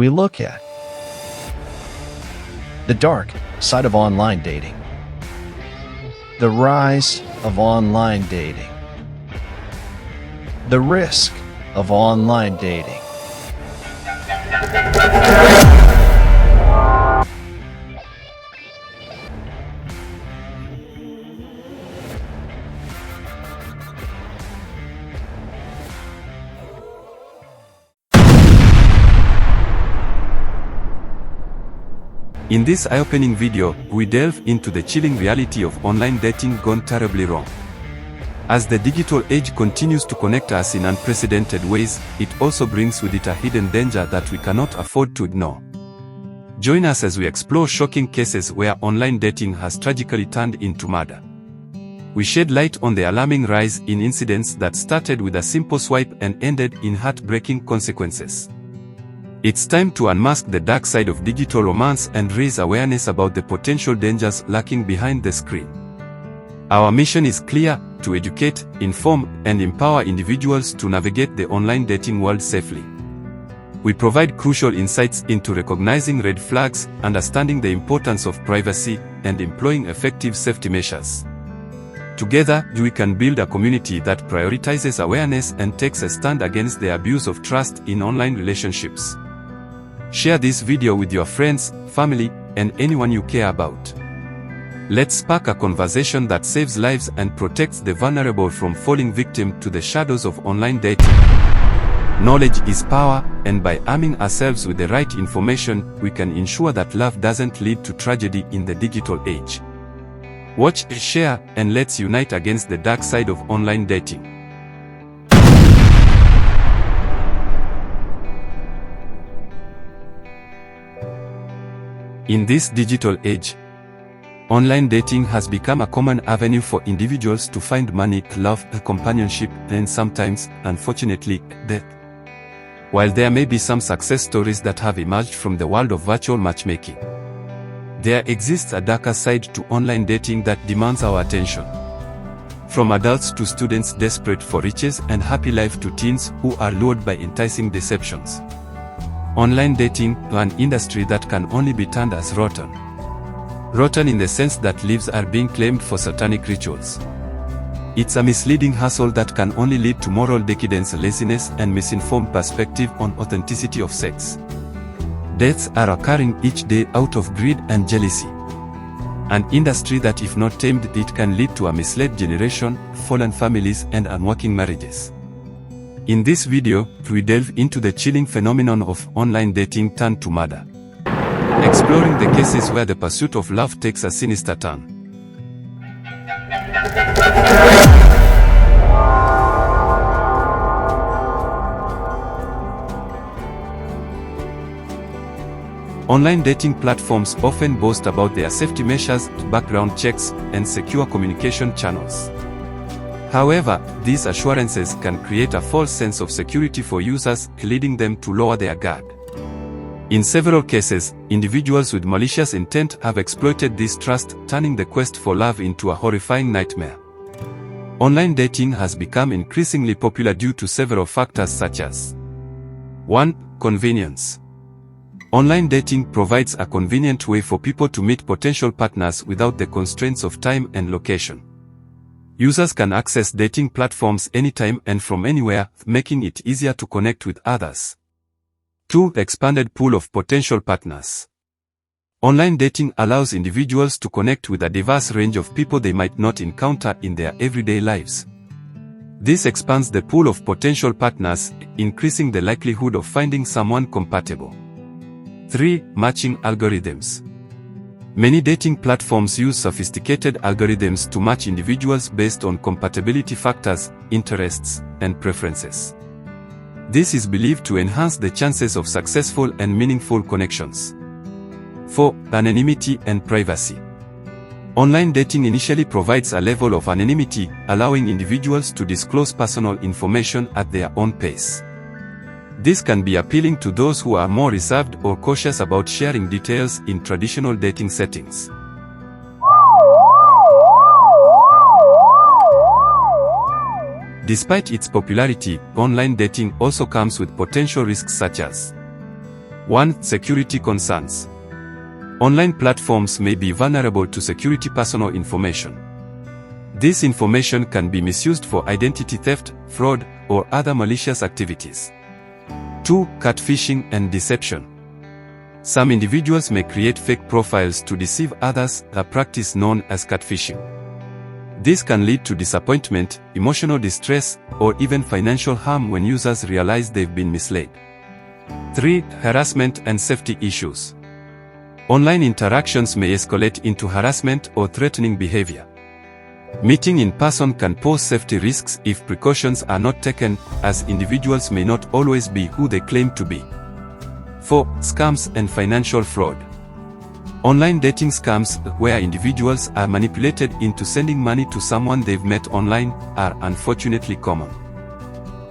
we look at the dark side of online dating, the rise of online dating, the risk of online dating. In this eye-opening video, we delve into the chilling reality of online dating gone terribly wrong. As the digital age continues to connect us in unprecedented ways, it also brings with it a hidden danger that we cannot afford to ignore. Join us as we explore shocking cases where online dating has tragically turned into murder. We shed light on the alarming rise in incidents that started with a simple swipe and ended in heartbreaking consequences. It's time to unmask the dark side of digital romance and raise awareness about the potential dangers lurking behind the screen. Our mission is clear: to educate, inform, and empower individuals to navigate the online dating world safely. We provide crucial insights into recognizing red flags, understanding the importance of privacy, and employing effective safety measures. Together, we can build a community that prioritizes awareness and takes a stand against the abuse of trust in online relationships. Share this video with your friends, family, and anyone you care about. Let's spark a conversation that saves lives and protects the vulnerable from falling victim to the shadows of online dating. Knowledge is power, and by arming ourselves with the right information, we can ensure that love doesn't lead to tragedy in the digital age. Watch, share, and let's unite against the dark side of online dating. In this digital age, online dating has become a common avenue for individuals to find money, love, companionship, and sometimes, unfortunately, death. While there may be some success stories that have emerged from the world of virtual matchmaking, there exists a darker side to online dating that demands our attention. From adults to students desperate for riches and happy life to teens who are lured by enticing deceptions. Online dating, an industry that can only be termed as rotten. Rotten in the sense that lives are being claimed for satanic rituals. It's a misleading hustle that can only lead to moral decadence, laziness, and misinformed perspective on authenticity of sex. Deaths are occurring each day out of greed and jealousy. An industry that, if not tamed, it can lead to a misled generation, fallen families, and unworking marriages. In this video, we delve into the chilling phenomenon of online dating turned to murder, exploring the cases where the pursuit of love takes a sinister turn. Online dating platforms often boast about their safety measures, background checks, and secure communication channels. However, these assurances can create a false sense of security for users, leading them to lower their guard. In several cases, individuals with malicious intent have exploited this trust, turning the quest for love into a horrifying nightmare. Online dating has become increasingly popular due to several factors such as 1. Convenience. Online dating provides a convenient way for people to meet potential partners without the constraints of time and location. Users can access dating platforms anytime and from anywhere, making it easier to connect with others. 2. Expanded pool of potential partners. Online dating allows individuals to connect with a diverse range of people they might not encounter in their everyday lives. This expands the pool of potential partners, increasing the likelihood of finding someone compatible. 3. Matching algorithms. Many dating platforms use sophisticated algorithms to match individuals based on compatibility factors, interests, and preferences. This is believed to enhance the chances of successful and meaningful connections. 4. Anonymity and privacy. Online dating initially provides a level of anonymity, allowing individuals to disclose personal information at their own pace. This can be appealing to those who are more reserved or cautious about sharing details in traditional dating settings. Despite its popularity, online dating also comes with potential risks such as 1. Security concerns. Online platforms may be vulnerable to security personal information. This information can be misused for identity theft, fraud, or other malicious activities. 2. Catfishing and deception. Some individuals may create fake profiles to deceive others, a practice known as catfishing. This can lead to disappointment, emotional distress, or even financial harm when users realize they've been misled. 3. Harassment and safety issues. Online interactions may escalate into harassment or threatening behavior. Meeting in person can pose safety risks if precautions are not taken, as individuals may not always be who they claim to be. 4. Scams and financial fraud. Online dating scams, where individuals are manipulated into sending money to someone they've met online, are unfortunately common.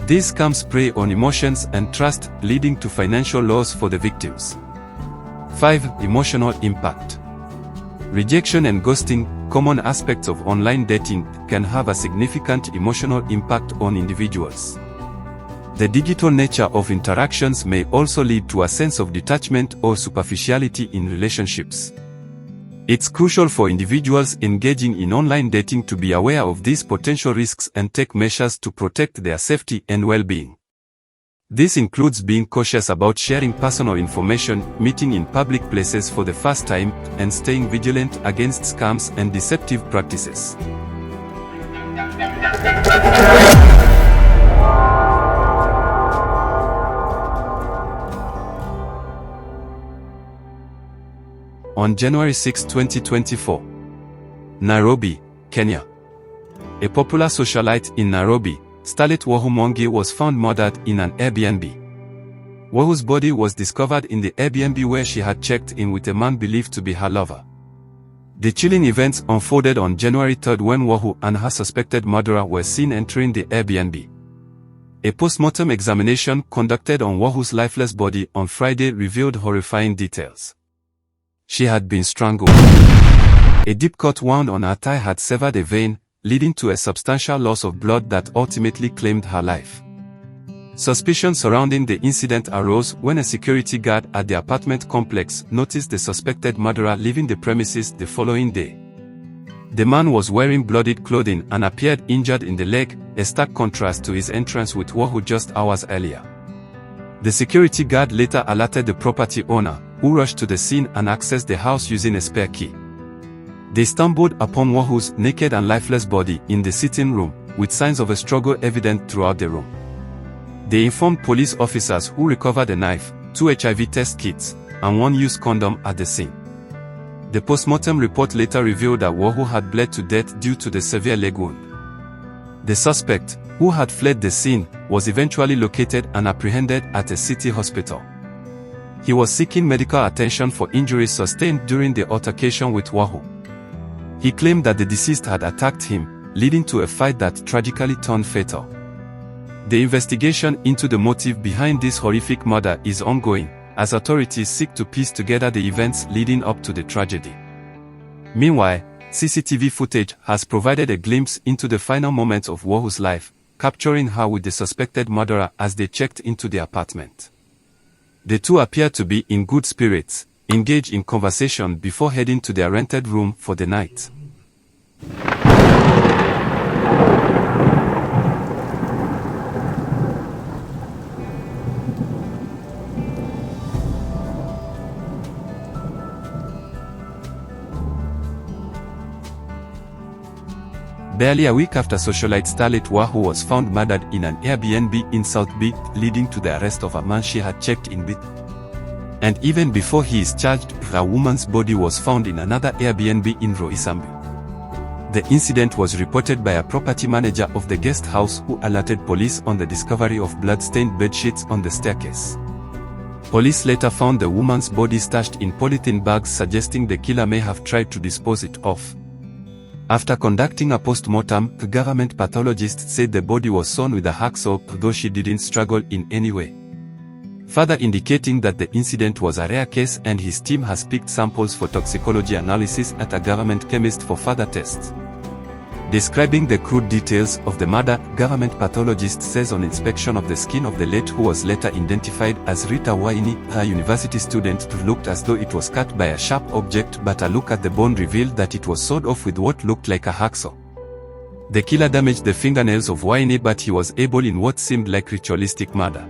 These scams prey on emotions and trust, leading to financial loss for the victims. 5. Emotional impact. Rejection and ghosting, common aspects of online dating, can have a significant emotional impact on individuals. The digital nature of interactions may also lead to a sense of detachment or superficiality in relationships. It's crucial for individuals engaging in online dating to be aware of these potential risks and take measures to protect their safety and well-being. This includes being cautious about sharing personal information, meeting in public places for the first time, and staying vigilant against scams and deceptive practices. On January 6, 2024, Nairobi, Kenya. A popular socialite in Nairobi, starlet Wahu Mongi, was found murdered in an Airbnb. Wahu's body was discovered in the Airbnb where she had checked in with a man believed to be her lover. The chilling events unfolded on January 3 when Wahu and her suspected murderer were seen entering the Airbnb. A post-mortem examination conducted on Wahu's lifeless body on Friday revealed horrifying details. She had been strangled. A deep cut wound on her thigh had severed a vein, leading to a substantial loss of blood that ultimately claimed her life. Suspicion surrounding the incident arose when a security guard at the apartment complex noticed the suspected murderer leaving the premises the following day. The man was wearing bloodied clothing and appeared injured in the leg, a stark contrast to his entrance with Wahu just hours earlier. The security guard later alerted the property owner, who rushed to the scene and accessed the house using a spare key. They stumbled upon Wahu's naked and lifeless body in the sitting room, with signs of a struggle evident throughout the room. They informed police officers, who recovered a knife, 2 HIV test kits, and 1 used condom at the scene. The postmortem report later revealed that Wahu had bled to death due to the severe leg wound. The suspect, who had fled the scene, was eventually located and apprehended at a city hospital. He was seeking medical attention for injuries sustained during the altercation with Wahu. He claimed that the deceased had attacked him, leading to a fight that tragically turned fatal. The investigation into the motive behind this horrific murder is ongoing, as authorities seek to piece together the events leading up to the tragedy. Meanwhile, CCTV footage has provided a glimpse into the final moments of Wahu's life, capturing her with the suspected murderer as they checked into the apartment. The two appear to be in good spirits, engaged in conversation before heading to their rented room for the night. Barely a week after socialite starlet Wahu was found murdered in an Airbnb in South Beach, leading to the arrest of a man she had checked in with. And even before he is charged, a woman's body was found in another Airbnb in Roysambu. The incident was reported by a property manager of the guest house, who alerted police on the discovery of blood-stained bedsheets on the staircase. Police later found the woman's body stashed in polythene bags, suggesting the killer may have tried to dispose it off. After conducting a post-mortem, the government pathologist said the body was sewn with a hacksaw, though she didn't struggle in any way, further indicating that the incident was a rare case, and his team has picked samples for toxicology analysis at a government chemist for further tests. Describing the crude details of the murder, government pathologist says on inspection of the skin of the late, who was later identified as Rita Waini, a university student, looked as though it was cut by a sharp object, but a look at the bone revealed that it was sawed off with what looked like a hacksaw. The killer damaged the fingernails of Waini, but he was able in what seemed like ritualistic murder.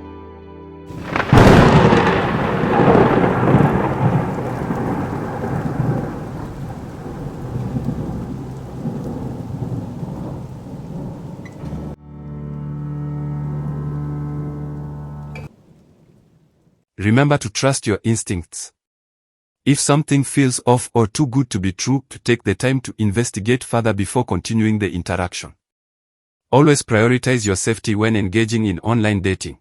Remember to trust your instincts. If something feels off or too good to be true, take the time to investigate further before continuing the interaction. Always prioritize your safety when engaging in online dating.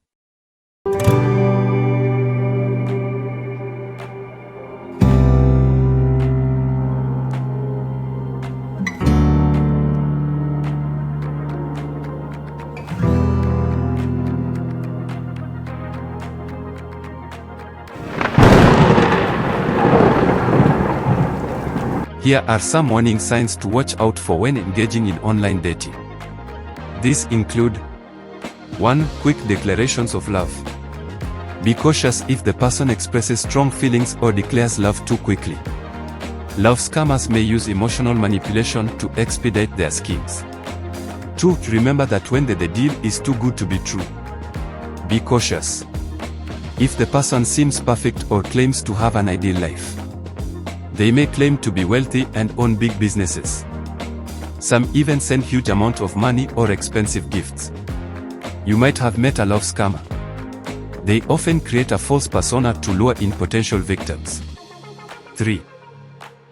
Here are some warning signs to watch out for when engaging in online dating. These include 1. Quick declarations of love. Be cautious if the person expresses strong feelings or declares love too quickly. Love scammers may use emotional manipulation to expedite their schemes. 2. Remember that when the deal is too good to be true. Be cautious. If the person seems perfect or claims to have an ideal life. They may claim to be wealthy and own big businesses. Some even send huge amount of money or expensive gifts. You might have met a love scammer. They often create a false persona to lure in potential victims. 3.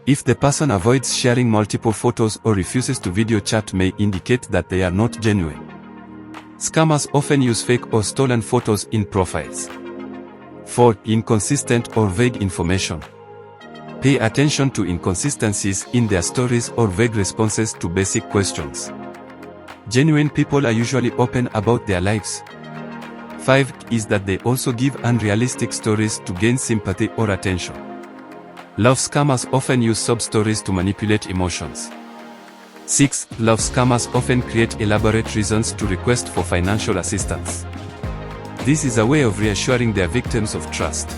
If the person avoids sharing multiple photos or refuses to video chat, may indicate that they are not genuine. Scammers often use fake or stolen photos in profiles. 4. Inconsistent or vague information. Pay attention to inconsistencies in their stories or vague responses to basic questions. Genuine people are usually open about their lives. 5 is that they also give unrealistic stories to gain sympathy or attention. Love scammers often use sub-stories to manipulate emotions. 6. Love scammers often create elaborate reasons to request for financial assistance. This is a way of reassuring their victims of trust.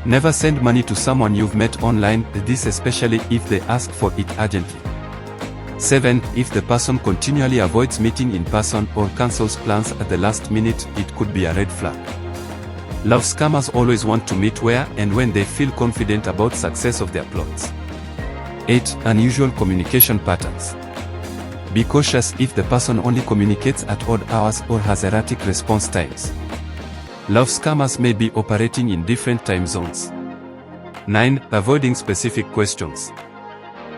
Never send money to someone you've met online, this especially if they ask for it urgently. 7. If the person continually avoids meeting in person or cancels plans at the last minute, it could be a red flag. Love scammers always want to meet where and when they feel confident about success of their plots. 8. Unusual communication patterns. Be cautious if the person only communicates at odd hours or has erratic response times. Love scammers may be operating in different time zones. 9. Avoiding specific questions.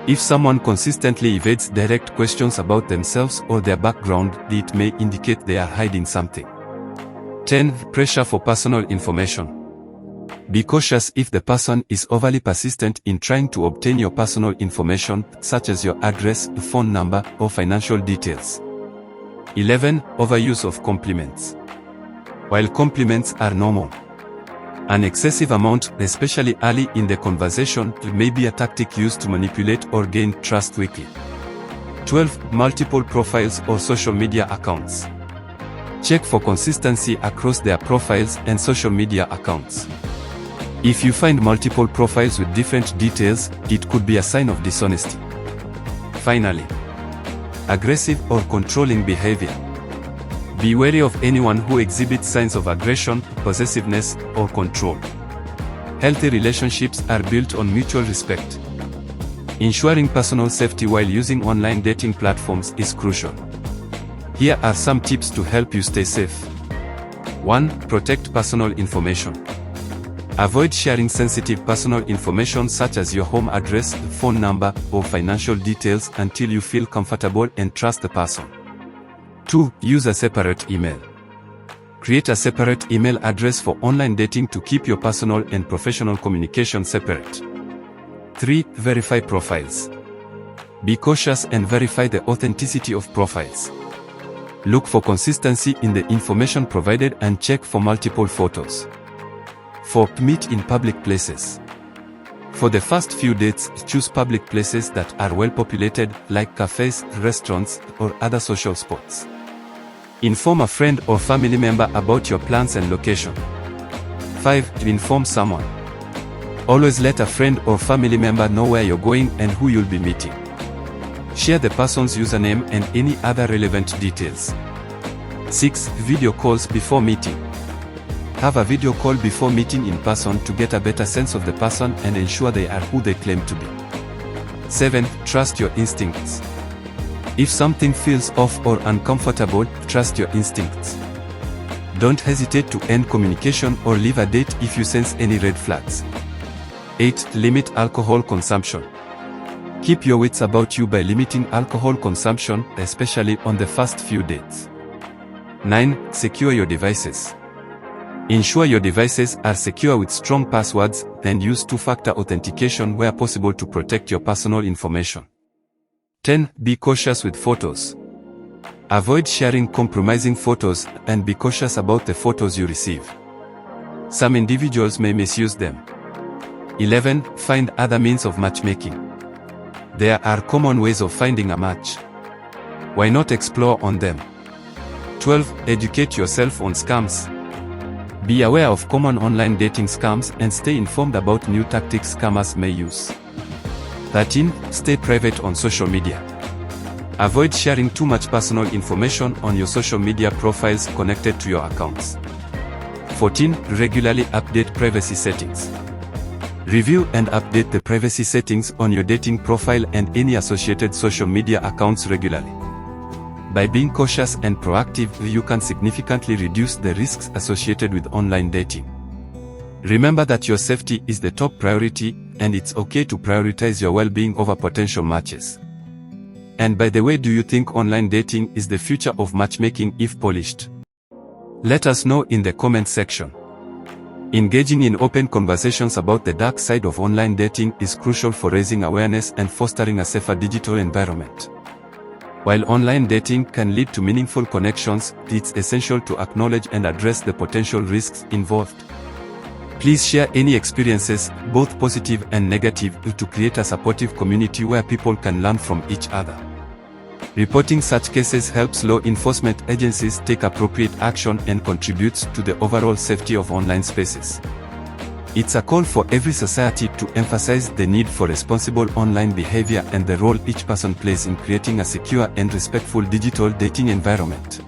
If someone consistently evades direct questions about themselves or their background, it may indicate they are hiding something. 10. Pressure for personal information. Be cautious if the person is overly persistent in trying to obtain your personal information, such as your address, phone number, or financial details. 11. Overuse of compliments. While compliments are normal, an excessive amount, especially early in the conversation, may be a tactic used to manipulate or gain trust quickly. 12. Multiple profiles or social media accounts. Check for consistency across their profiles and social media accounts. If you find multiple profiles with different details, it could be a sign of dishonesty. Finally, aggressive or controlling behavior. Be wary of anyone who exhibits signs of aggression, possessiveness, or control. Healthy relationships are built on mutual respect. Ensuring personal safety while using online dating platforms is crucial. Here are some tips to help you stay safe. 1. Protect personal information. Avoid sharing sensitive personal information such as your home address, phone number, or financial details until you feel comfortable and trust the person. 2. Use a separate email. Create a separate email address for online dating to keep your personal and professional communication separate. 3. Verify profiles. Be cautious and verify the authenticity of profiles. Look for consistency in the information provided and check for multiple photos. 4. Meet in public places. For the first few dates, choose public places that are well populated, like cafes, restaurants, or other social spots. Inform a friend or family member about your plans and location. 5. To inform someone. Always let a friend or family member know where you're going and who you'll be meeting. Share the person's username and any other relevant details. 6. Video calls before meeting. Have a video call before meeting in person to get a better sense of the person and ensure they are who they claim to be. 7. Trust your instincts. If something feels off or uncomfortable, trust your instincts. Don't hesitate to end communication or leave a date if you sense any red flags. 8. Limit alcohol consumption. Keep your wits about you by limiting alcohol consumption, especially on the first few dates. 9. Secure your devices. Ensure your devices are secure with strong passwords, and use two-factor authentication where possible to protect your personal information. 10. Be cautious with photos. Avoid sharing compromising photos, and be cautious about the photos you receive. Some individuals may misuse them. 11. Find other means of matchmaking. There are common ways of finding a match. Why not explore on them? 12. Educate yourself on scams. Be aware of common online dating scams and stay informed about new tactics scammers may use. 13. Stay private on social media. Avoid sharing too much personal information on your social media profiles connected to your accounts. 14. Regularly update privacy settings. Review and update the privacy settings on your dating profile and any associated social media accounts regularly. By being cautious and proactive, you can significantly reduce the risks associated with online dating. Remember that your safety is the top priority, and it's okay to prioritize your well-being over potential matches. And by the way, do you think online dating is the future of matchmaking if polished? Let us know in the comment section. Engaging in open conversations about the dark side of online dating is crucial for raising awareness and fostering a safer digital environment. While online dating can lead to meaningful connections, it's essential to acknowledge and address the potential risks involved. Please share any experiences, both positive and negative, to create a supportive community where people can learn from each other. Reporting such cases helps law enforcement agencies take appropriate action and contributes to the overall safety of online spaces. It's a call for every society to emphasize the need for responsible online behavior and the role each person plays in creating a secure and respectful digital dating environment.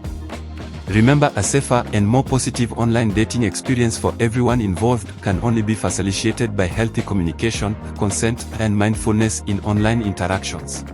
Remember, a safer and more positive online dating experience for everyone involved can only be facilitated by healthy communication, consent, and mindfulness in online interactions.